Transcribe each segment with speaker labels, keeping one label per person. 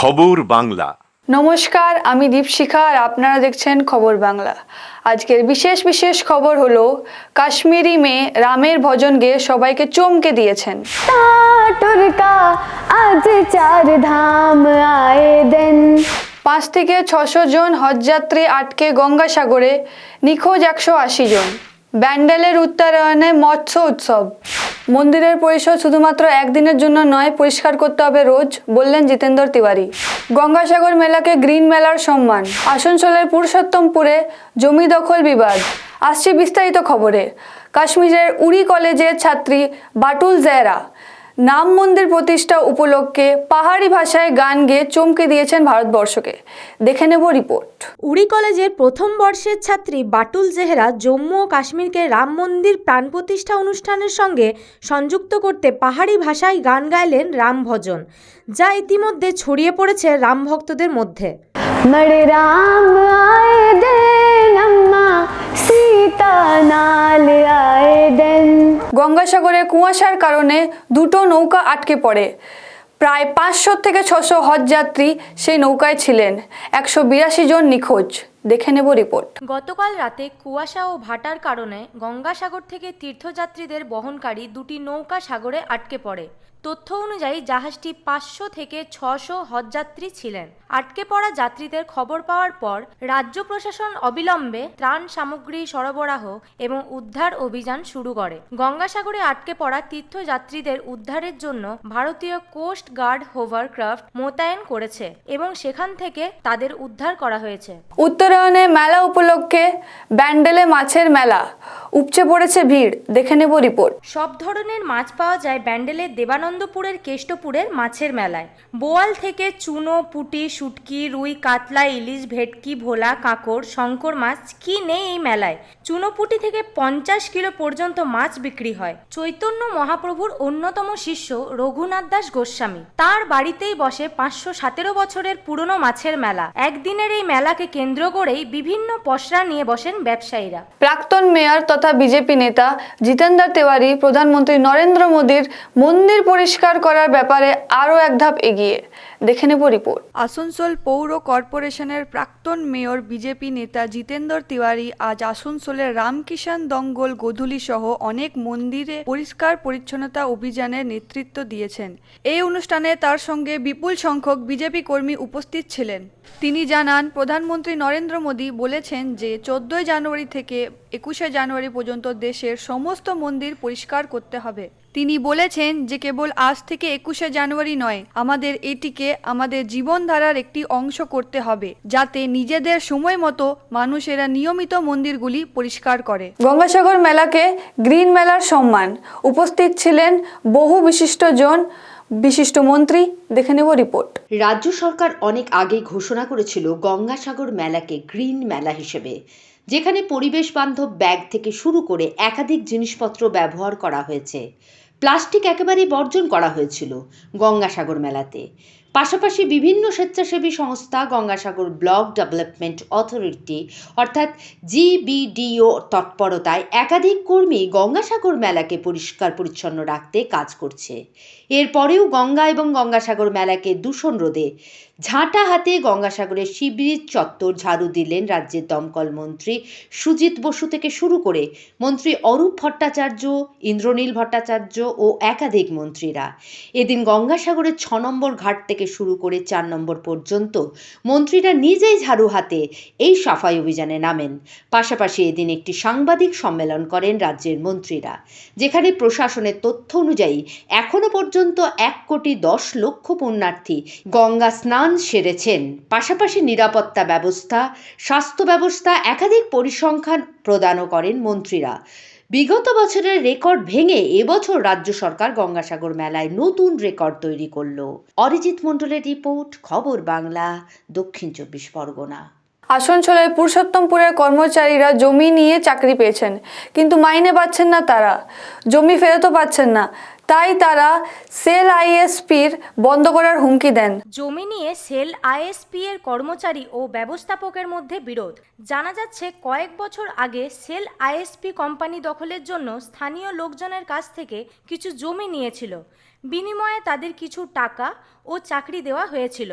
Speaker 1: খবর বাংলা।
Speaker 2: নমস্কার, আমি দীপশিখা আর আপনারা দেখছেন খবর বাংলা। আজকের বিশেষ খবর হলো কাশ্মীরি মেয়ে রামের ভজন গেয়ে সবাইকে চমকে দিয়েছেন।
Speaker 3: আজ চার ধাম আয়ে দিন
Speaker 2: 5 থেকে 600 জন হজযাত্রী আটকে গঙ্গাসাগরে, নিখোঁজ 180 জন। ব্যান্ডেলের উত্তরায়ণে মৎস্য উৎসব। মন্দিরের পরিসর শুধুমাত্র একদিনের জন্য নয়, পরিষ্কার করতে হবে রোজ, বললেন জিতেন্দ্র তিওয়ারি। গঙ্গাসাগর মেলাকে গ্রিন মেলার সম্মান। আসানসোলের পুরুষোত্তমপুরে জমি দখল বিবাদ। আসছে বিস্তারিত খবরে। কাশ্মীরের উরি কলেজের ছাত্রী বাটুল জেহরা নাম মন্দির প্রতিষ্ঠা উপলক্ষে পাহাড়ি ভাষায় গান গেয়ে চমকে দিয়েছেন ভারতবর্ষকে। দেখে নেব রিপোর্ট।
Speaker 4: উরি কলেজের প্রথম বর্ষের ছাত্রী বাটুল জেহরা জম্মু ও কাশ্মীরকে রাম মন্দির প্রাণ প্রতিষ্ঠা অনুষ্ঠানের সঙ্গে সংযুক্ত করতে পাহাড়ি ভাষায় গান গাইলেন রাম ভজন, যা ইতিমধ্যে ছড়িয়ে পড়েছে রাম ভক্তদের মধ্যে।
Speaker 3: মরে রাম আয়ে দিন আম্মা সীতা নাল আয়ে দিন।
Speaker 2: গঙ্গাসাগরে কুয়াশার কারণে দুটো নৌকা আটকে পড়ে। প্রায় 500 থেকে 600 হজযাত্রী সেই নৌকায় ছিলেন। 182 জন নিখোঁজ। দেখে নেব রিপোর্ট।
Speaker 4: গতকাল রাতে কুয়াশা ও ভাটার কারণে গঙ্গাসাগর থেকে তীর্থযাত্রীদের বহনকারী দুটি নৌকা সাগরে আটকে পড়ে। তথ্য অনুযায়ী জাহাজটি 500 থেকে 600 হজযাত্রী ছিলেন। আটকে পড়া যাত্রীদের খবর পাওয়ার পর রাজ্য প্রশাসন অবিলম্বে ত্রাণ সামগ্রী সরবরাহ এবং উদ্ধার অভিযান শুরু করে। গঙ্গাসাগরে আটকে পড়া তীর্থযাত্রীদের উদ্ধারের জন্য ভারতীয় কোস্ট গার্ড হোভারক্রাফট মোতায়েন করেছে এবং সেখান থেকে তাদের উদ্ধার করা হয়েছে।
Speaker 2: উত্তরায়ণে মেলা উপলক্ষে ব্যান্ডেলে মাছের মেলা, উপচে পড়েছে ভিড়। দেখে নেব রিপোর্ট।
Speaker 4: সব ধরনের মাছ পাওয়া যায় ব্যান্ডেলের দেবানন্দপুরের কেষ্টপুরের মাছের মেলায়। বোয়াল থেকে চুনো, পুঁটি, শুটকি, রুই, কাতলা, ইলিশ, ভেটকি, ভোলা, কাঁকড়, শঙ্কর মাছ কি নেই এই মেলায়। চুনো পুঁটি থেকে 50 কিলো পর্যন্ত মাছ বিক্রি হয়। চৈতন্য মহাপ্রভুর অন্যতম শিষ্য রঘুনাথ দাস গোস্বামী, তার বাড়িতেই বসে 517 বছরের পুরনো মাছের মেলা। একদিনের এই মেলাকে কেন্দ্র করেই বিভিন্ন পসরা নিয়ে বসেন ব্যবসায়ীরা।
Speaker 2: প্রাক্তন মেয়র তথা বিজেপি নেতা জিতেন্দ্র তিওয়ারি প্রধানমন্ত্রী নরেন্দ্র মোদীর মন্দির পরিষ্কার করার ব্যাপারে আরও এক ধাপ এগিয়ে। দেখে নেব রিপোর্ট। আসানসোল পৌর কর্পোরেশনের প্রাক্তন মেয়র বিজেপি নেতা জিতেন্দ্র তিওয়ারি আজ আসানসোলের রামকিষান দঙ্গল গোধূলি সহ অনেক মন্দিরে পরিষ্কার পরিচ্ছন্নতা অভিযানের নেতৃত্ব দিয়েছেন। এই অনুষ্ঠানে তার সঙ্গে বিপুল সংখ্যক বিজেপি কর্মী উপস্থিত ছিলেন। তিনি জানান, প্রধানমন্ত্রী নরেন্দ্র মোদী বলেছেন যে 14 জানুয়ারি থেকে 21 জানুয়ারি পর্যন্ত দেশের সমস্ত মন্দির পরিষ্কার করতে হবে। তিনি বলেছেন যে কেবল আজ থেকে 21 জানুয়ারি নয়, আমাদের এটিকে আমাদের জীবনধারার একটি অংশ করতে হবে, যাতে নিজেদের সময় মতো মানুষেরা নিয়মিত মন্দিরগুলি পরিষ্কার করে। গঙ্গাসাগর মেলাকে গ্রিন মেলার সম্মান। উপস্থিত ছিলেন বহু বিশিষ্ট মন্ত্রী। দেখে নেব রিপোর্ট।
Speaker 5: রাজ্য সরকার অনেক আগেই ঘোষণা করেছিল গঙ্গাসাগর মেলাকে গ্রিন মেলা হিসেবে, যেখানে পরিবেশ বান্ধব ব্যাগ থেকে শুরু করে একাধিক জিনিসপত্র ব্যবহার করা হয়েছে। প্লাস্টিক একেবারেই বর্জন করা হয়েছিল গঙ্গাসাগর মেলাতে। পাশাপাশি বিভিন্ন স্বেচ্ছাসেবী সংস্থা, গঙ্গাসাগর ব্লক ডেভেলপমেন্ট অথরিটি অর্থাৎ GBDO তৎপরতায় একাধিক কর্মী গঙ্গাসাগর মেলাকে পরিষ্কার পরিচ্ছন্ন রাখতে কাজ করছে। এরপরেও গঙ্গা এবং গঙ্গাসাগর মেলাকে দূষণ রোধে ঝাঁটা হাতে গঙ্গাসাগরের শিবির চত্বর ঝাড়ু দিলেন রাজ্যের দমকল মন্ত্রী সুজিত বসু থেকে শুরু করে মন্ত্রী অরূপ ভট্টাচার্য, ইন্দ্রনীল ভট্টাচার্য ও একাধিক মন্ত্রীরা। এদিন গঙ্গাসাগরের 6 নম্বর ঘাট থেকে শুরু করে 4 নম্বর পর্যন্ত মন্ত্রীরা নিজেই ঝাড়ু হাতে এই সাফাই অভিযানে নামেন। পাশাপাশি এদিন একটি সাংবাদিক সম্মেলন করেন রাজ্যের মন্ত্রীরা, যেখানে প্রশাসনের তথ্য অনুযায়ী এখনো পর্যন্ত 1,10,00,000 পুণ্যার্থী গঙ্গা স্নান সেরেছেন। পাশাপাশি নিরাপত্তা ব্যবস্থা, স্বাস্থ্য ব্যবস্থা, একাধিক পরিসংখ্যান প্রদানও করেন মন্ত্রীরা। বিগত বছরের রেকর্ড ভেঙে এবছর রাজ্য সরকার গঙ্গাসাগর মেলায় নতুন রেকর্ড তৈরি করল। অরিজিৎ মণ্ডলের রিপোর্ট, খবর বাংলা, দক্ষিণ 24 পরগনা।
Speaker 2: আসানসোলের পুরুষোত্তমপুরের কর্মচারীরা জমি নিয়ে চাকরি পেয়েছেন, কিন্তু মাইনে পাচ্ছেন না। তারা জমি ফেরতও পাচ্ছেন না। তাই তারা সেল আইএসপির বন্ধ করার হুমকি দেন।
Speaker 4: জমি নিয়ে সেল আইএসপি এর কর্মচারী ও ব্যবস্থাপকের মধ্যে বিরোধ। জানা যাচ্ছে কয়েক বছর আগে সেল আইএসপি কোম্পানি দখলের জন্য স্থানীয় লোকজনের কাছ থেকে কিছু জমি নিয়েছিল। বিনিময়ে তাদের কিছু টাকা ও চাকরি দেওয়া হয়েছিল,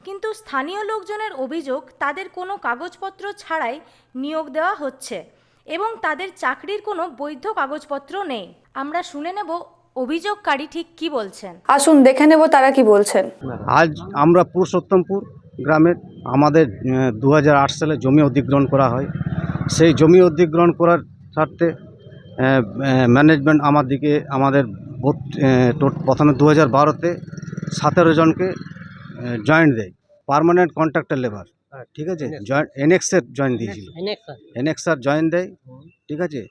Speaker 4: কিন্তু স্থানীয় লোকজনের অভিযোগ তাদের কোনো কাগজপত্র ছাড়াই নিয়োগ দেওয়া হচ্ছে এবং তাদের চাকরির কোনো বৈধ কাগজপত্র নেই। আমরা শুনে নেব অভিযোগকারী ঠিক কি বলছেন।
Speaker 2: আসুন দেখে নেব তারা কি বলছেন।
Speaker 1: আজ আমরা পুরুষোত্তমপুর গ্রামের আমাদের 2008 সালে জমি অধিগ্রহণ করা হয়। সেই জমি অধিগ্রহণ করার স্বার্থে ম্যানেজমেন্ট আমাদের প্রথমে 2012-তে 17 জনকে জয়েন্ট দেয়, পার্মানেন্ট কন্ট্রাক্টর লেবার। ঠিক আছে, এনএক্সের জয়েন্ট দিয়েছিল, এনএক্সার জয়েন্ট দেয়। ঠিক আছে,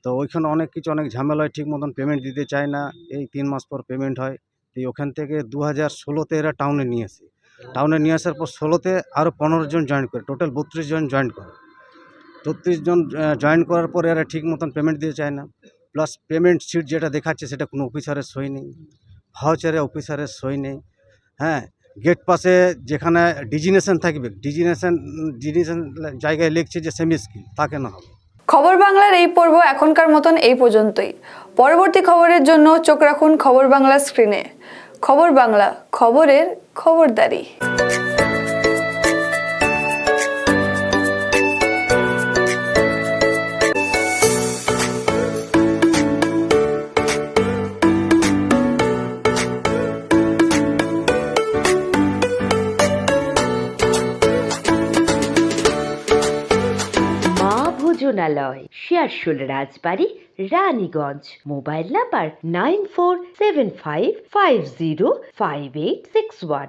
Speaker 1: তো ওইখানে অনেক ঝামেলা হয়, ঠিক মতন পেমেন্ট দিতে চায় না, এই 3 মাস পর পেমেন্ট হয়। তো ওখান থেকে 2016-তে এরা টাউনে নিয়ে আসে, টাউনে নিয়ে আসার পর 16-তে আরও 15 জন জয়েন করে, টোটাল 32 জন জয়েন করে। 32 জন জয়েন করার পর এরা ঠিক মতন পেমেন্ট দিতে চায় না, প্লাস পেমেন্ট শিট যেটা দেখাচ্ছে সেটা কোনো অফিসারের সই নেই, ভাউচারে অফিসারের সই নেই। হ্যাঁ, গেট পাশে যেখানে ডিজিনেশন থাকবে, ডিজিনেশন জায়গায় লিখছে যে সেমি স্কিল, তাকে না হবে।
Speaker 2: খবর বাংলার এই পর্ব এখনকার মতন এই পর্যন্তই। পরবর্তী খবরের জন্য চোখ রাখুন খবর বাংলা স্ক্রিনে। খবর বাংলা, খবরের খবরদারি।
Speaker 5: মা ভোজনালয়, শেয়ারশোল রাজবাড়ি, রানীগঞ্জ। Mobile number 9475505861।